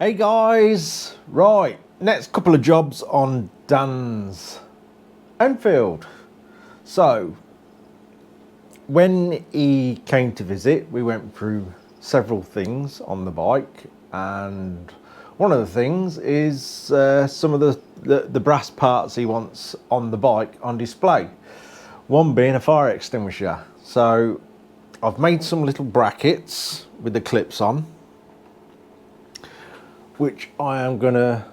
Hey guys, right, next couple of jobs on Dan's Enfield. So, when he came to visit, we went through several things on the bike, and one of the things is some of the brass parts he wants on the bike on display. One being a fire extinguisher. So, I've made some little brackets with the clips on, which I am going to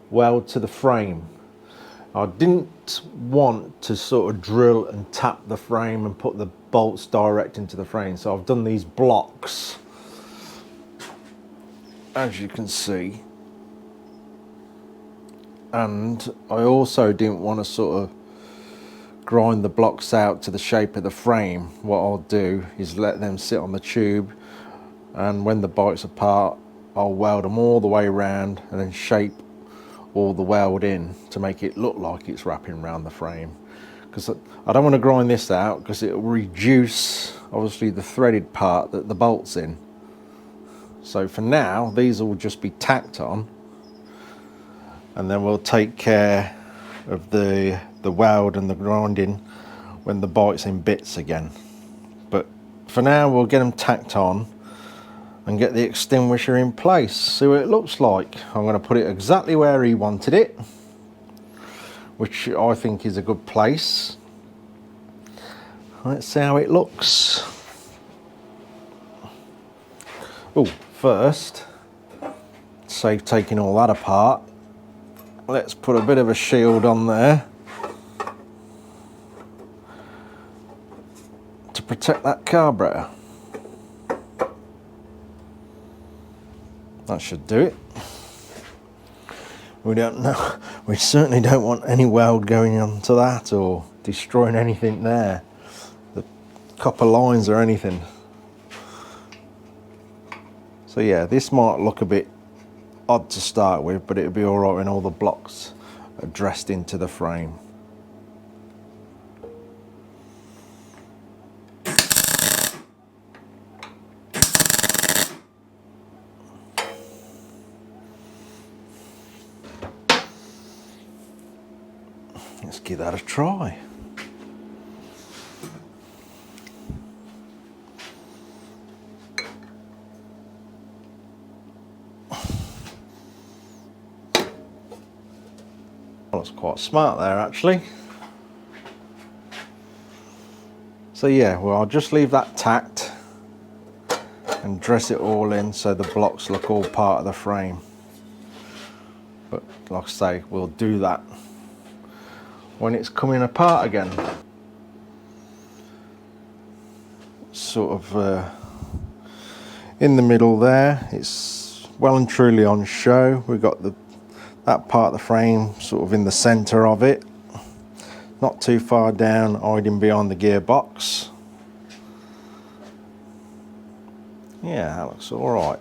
weld to the frame. I didn't want to sort of drill and tap the frame and put the bolts direct into the frame, so I've done these blocks, as you can see, and I also didn't want to sort of grind the blocks out to the shape of the frame. What I'll do is let them sit on the tube, and when the bike's apart, I'll weld them all the way around and then shape all the weld in to make it look like it's wrapping around the frame. Because I don't want to grind this out, because it will reduce obviously the threaded part that the bolt's in. So for now, these will just be tacked on, and then we'll take care of the weld and the grinding when the bike's in bits again. But for now, we'll get them tacked on and get the extinguisher in place, see what it looks like. I'm going to put it exactly where he wanted it, which I think is a good place. Let's see how it looks. Oh, first, save taking all that apart, let's put a bit of a shield on there to protect that carburetor. That should do it. We don't know. We certainly don't want any weld going onto that or destroying anything there, the copper lines or anything. So yeah, this might look a bit odd to start with, but it'll be all right when all the blocks are dressed into the frame. Let's give that a try. Well, that's quite smart there, actually. So yeah, well, I'll just leave that tacked and dress it all in so the blocks look all part of the frame. But like I say, we'll do that when it's coming apart again. Sort of in the middle there, it's well and truly on show. We've got that part of the frame sort of in the center of it, not too far down, hiding behind the gearbox. Yeah, that looks all right.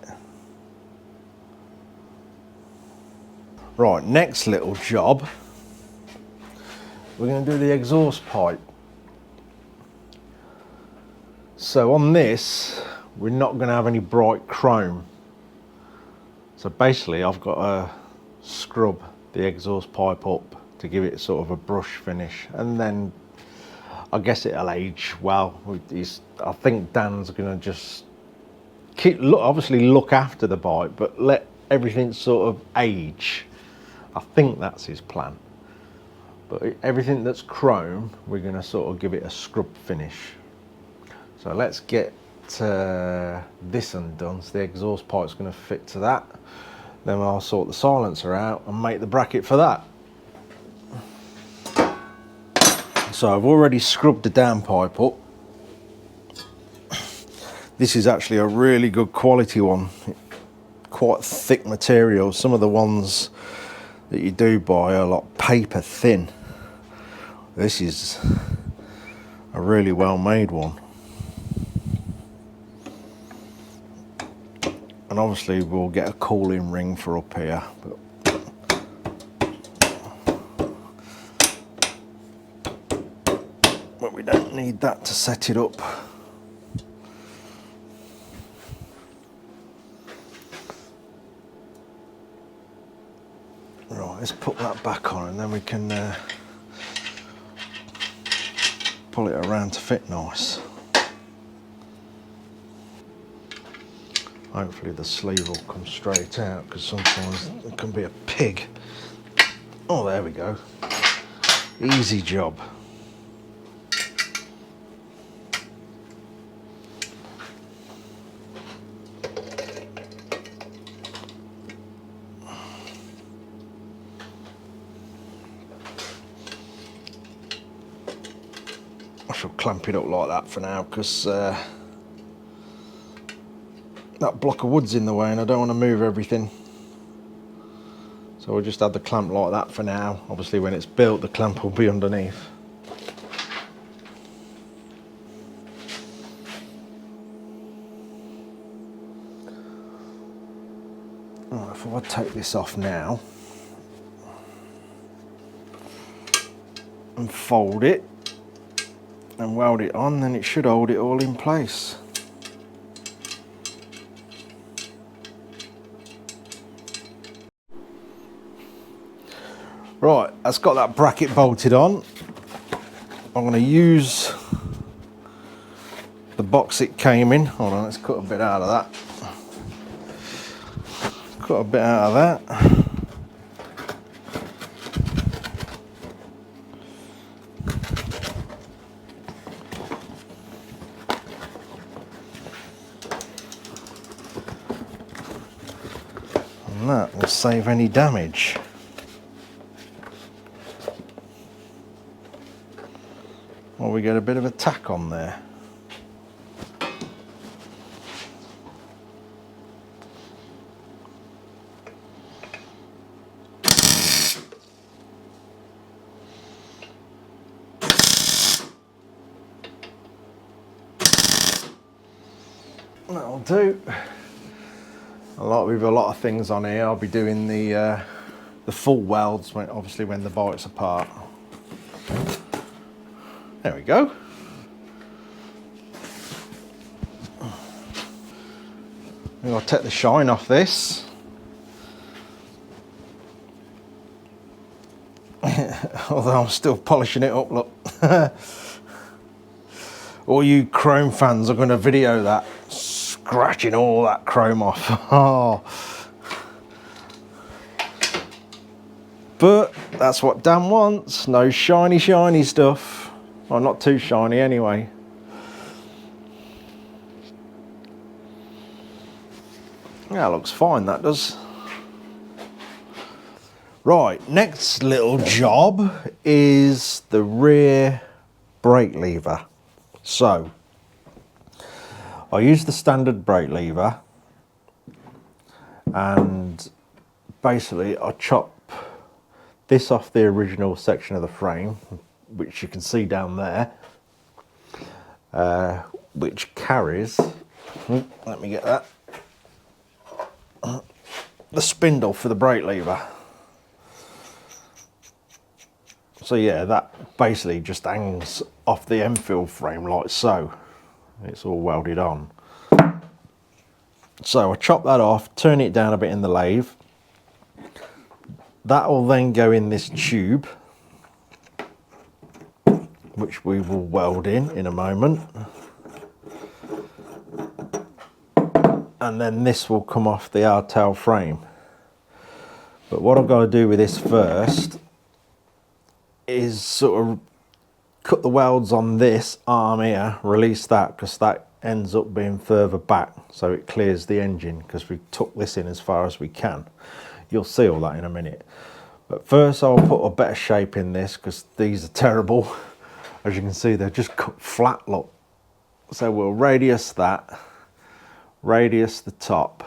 Right, next little job, we're going to do the exhaust pipe. So on this, we're not going to have any bright chrome. So basically, I've got to scrub the exhaust pipe up to give it sort of a brush finish, and then I guess it'll age well. I think Dan's going to just obviously look after the bike, but let everything sort of age. I think that's his plan. But everything that's chrome, we're going to sort of give it a scrub finish. So let's get this undone. So the exhaust pipe's going to fit to that. Then I'll sort the silencer out and make the bracket for that. So I've already scrubbed the downpipe up. This is actually a really good quality one. Quite thick material. Some of the ones that you do buy are like paper thin. This is a really well made one. And obviously we'll get a cooling ring for up here, but we don't need that to set it up. let's put that back on and then we can pull it around to fit nice. Hopefully the sleeve will come straight out, because sometimes it can be a pig. Oh, there we go. Easy job. I shall clamp it up like that for now, because that block of wood's in the way and I don't want to move everything. So we'll just add the clamp like that for now. Obviously when it's built, the clamp will be underneath. Right, if I take this off now and fold it and weld it on, then it should hold it all in place. Right, that's got that bracket bolted on. I'm going to use the box it came in. Hold on, let's cut a bit out of that. Cut a bit out of that. And that will save any damage. Well, we get a bit of a tack on there. That'll do. With a lot of things on here, I'll be doing the full welds obviously when the bike's apart. There we go. I'll take the shine off this. Although I'm still polishing it up, look. All you chrome fans are going to video that, scratching all that chrome off. Oh. But that's what Dan wants, no shiny stuff. Well, not too shiny anyway. Yeah, looks fine, that does. Right, next little job is the rear brake lever. So, I use the standard brake lever and basically I chop this off the original section of the frame, which you can see down there, which carries, let me get that, the spindle for the brake lever. So yeah, that basically just hangs off the Enfield frame like so. It's all welded on. So I chop that off, turn it down a bit in the lathe. That will then go in this tube, which we will weld in a moment. And then this will come off the hardtail frame. But what I've got to do with this first is sort of cut the welds on this arm here, release that, because that ends up being further back, so it clears the engine, because we took this in as far as we can. You'll see all that in a minute. But first I'll put a better shape in this, because these are terrible. As you can see, they're just cut flat, look. So we'll radius that, radius the top,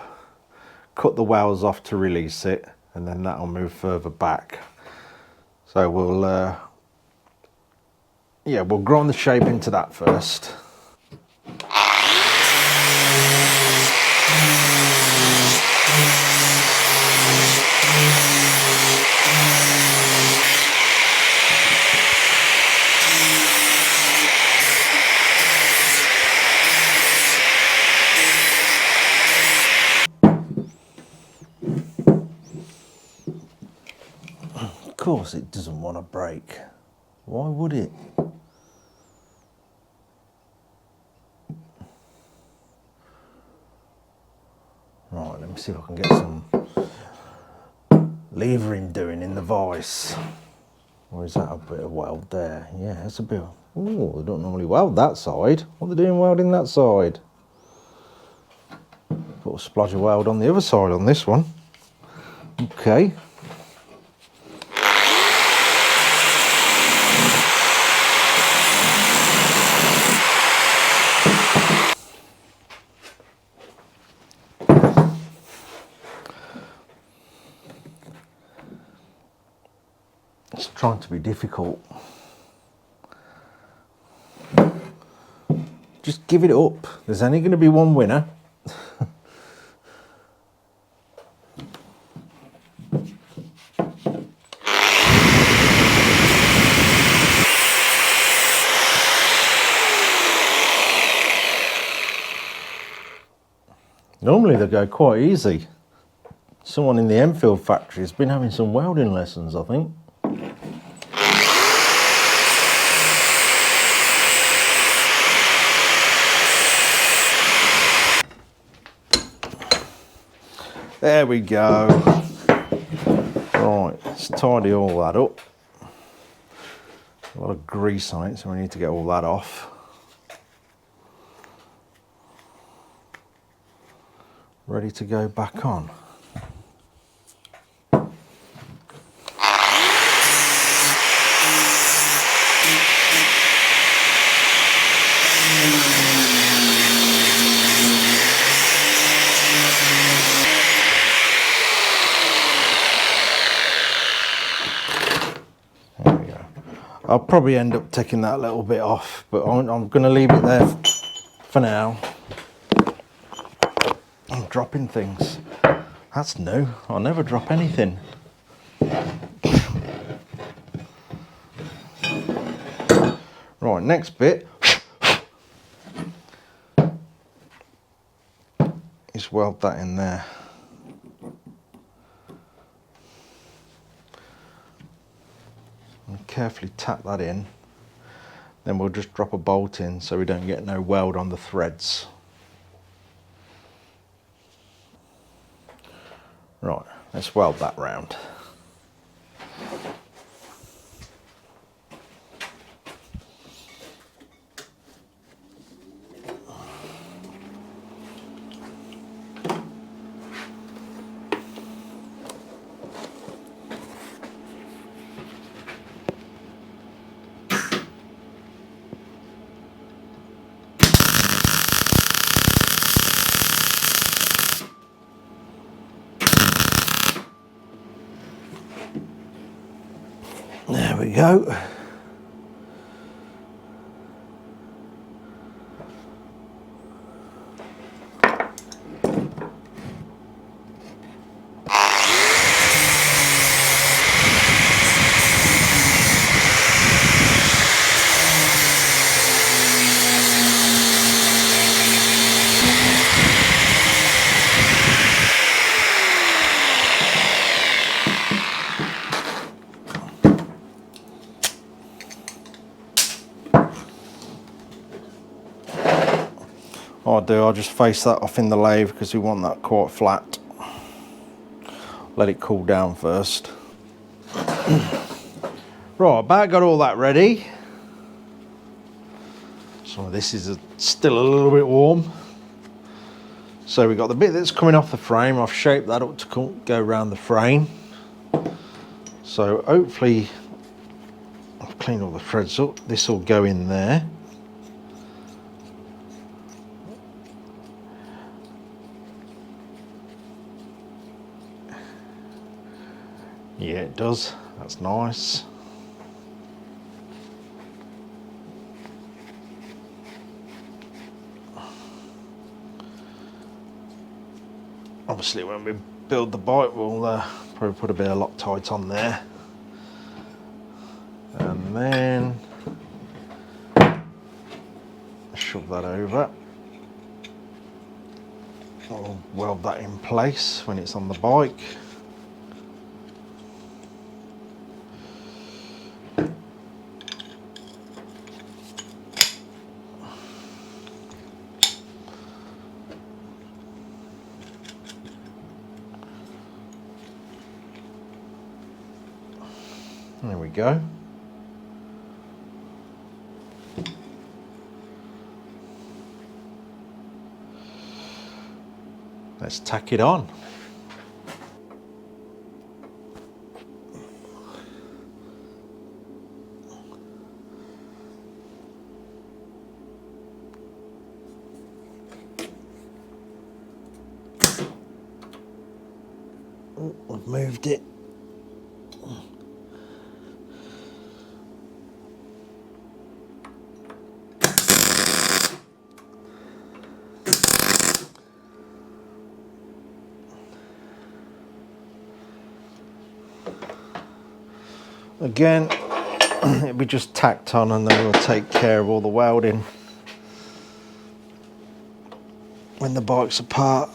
cut the welds off to release it, and then that'll move further back. So we'll grind the shape into that first. course it doesn't want to break. Why would it? Right, let me see if I can get some levering doing in the vice. Or is that a bit of weld there? Yeah, it's a bit of... Oh, they don't normally weld that side. What are they doing welding that side? Put a splodge of weld on the other side on this one. Okay. It's trying to be difficult. Just give it up. There's only going to be one winner. Normally they go quite easy. Someone in the Enfield factory has been having some welding lessons, I think. There we go. Right, let's tidy all that up. A lot of grease on it, so we need to get all that off. Ready to go back on. I'll probably end up taking that little bit off, but I'm going to leave it there for now. I'm dropping things. That's new. I'll never drop anything. Right, next bit is weld that in there. And carefully tap that in. Then we'll just drop a bolt in so we don't get no weld on the threads. Right, let's weld that round. There we go. What I'll just face that off in the lathe because we want that quite flat. Let it cool down first. Right, about got all that ready. Some of this is still a little bit warm. So we've got the bit that's coming off the frame. I've shaped that up to go around the frame. So hopefully I've cleaned all the threads up. This will go in there. Yeah, it does. That's nice. Obviously, when we build the bike, we'll probably put a bit of Loctite on there. And then shove that over. I'll weld that in place when it's on the bike. There we go. Let's tack it on. Oh, I've moved it. Again, it'll be just tacked on and then we'll take care of all the welding when the bike's apart.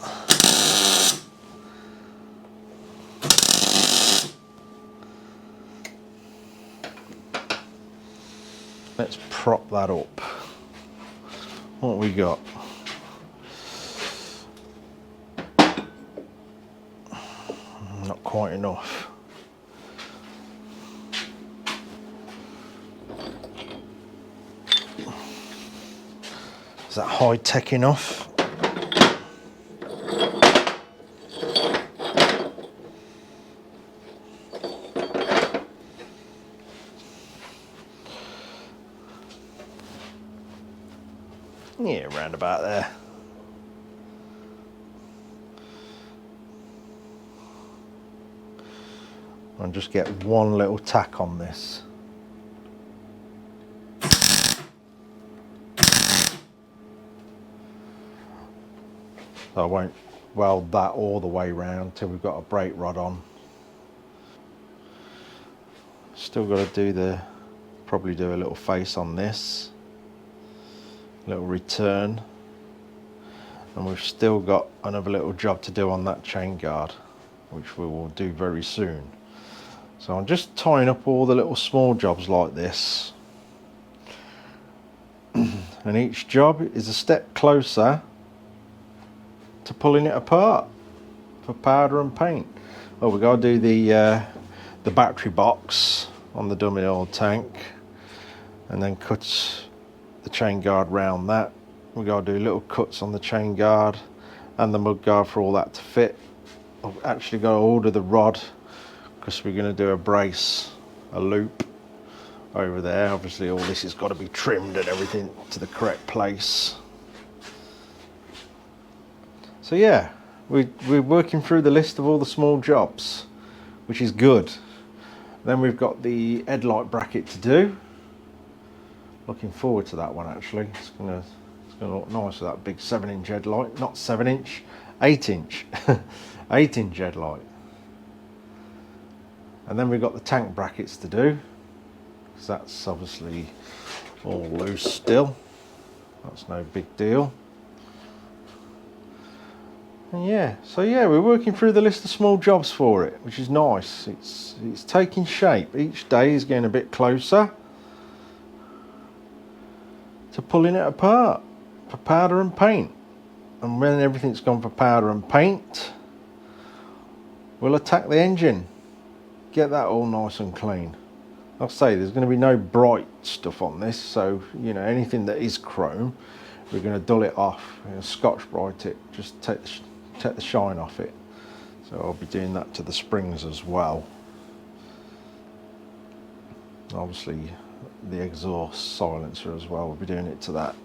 Let's prop that up. What we got? Not quite enough. Is that high tech enough? Yeah, round about there. I'll just get one little tack on this. So I won't weld that all the way round till we've got a brake rod on. Still got to probably do a little face on this. Little return. And we've still got another little job to do on that chain guard, which we will do very soon. So I'm just tying up all the little small jobs like this. And each job is a step closer to pulling it apart for powder and paint. Well, we've got to do the battery box on the dummy oil tank and then cut the chain guard round that. We've got to do little cuts on the chain guard and the mud guard for all that to fit. I've actually got to order the rod because we're going to do a brace, a loop over there. Obviously all this has got to be trimmed and everything to the correct place. So yeah, we're working through the list of all the small jobs, which is good. Then we've got the headlight bracket to do. Looking forward to that one actually. It's gonna look nice with that big 7-inch headlight. Not 7-inch, 8-inch. 8-inch headlight. And then we've got the tank brackets to do, because that's obviously all loose still. That's no big deal. And yeah, so yeah, we're working through the list of small jobs for it, which is nice. It's taking shape. Each day is getting a bit closer to pulling it apart for powder and paint. And when everything's gone for powder and paint, we'll attack the engine, get that all nice and clean. I'll say there's going to be no bright stuff on this, so you know, anything that is chrome, we're going to dull it off. We're going to Scotch Brite it, just take the shine off it. So I'll be doing that to the springs as well. Obviously the exhaust silencer as well, we'll be doing it to that.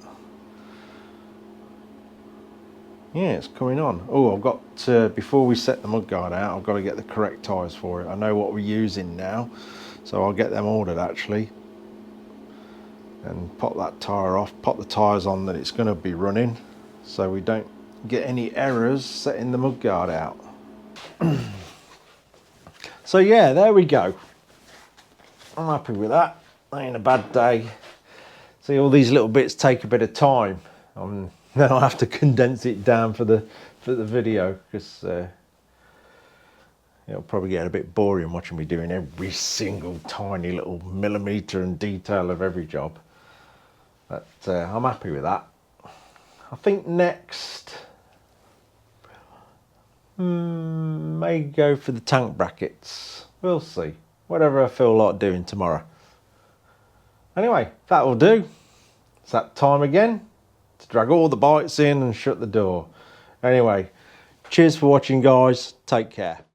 Yeah, it's coming on. Oh, I've got before we set the mudguard out, I've got to get the correct tyres for it. I know what we're using now, so I'll get them ordered actually and pop that tyre off, pop the tyres on that it's going to be running, so we don't get any errors setting the mudguard out. So yeah, there we go. I'm happy with that. Ain't a bad day. See, all these little bits take a bit of time. Then I'll have to condense it down for the video, because it'll probably get a bit boring watching me doing every single tiny little millimetre and detail of every job. But I'm happy with that. I think next may go for the tank brackets. We'll see. whatever I feel like doing tomorrow. Anyway, that will do. It's that time again to drag all the bites in and shut the door. Anyway, cheers for watching, guys. Take care.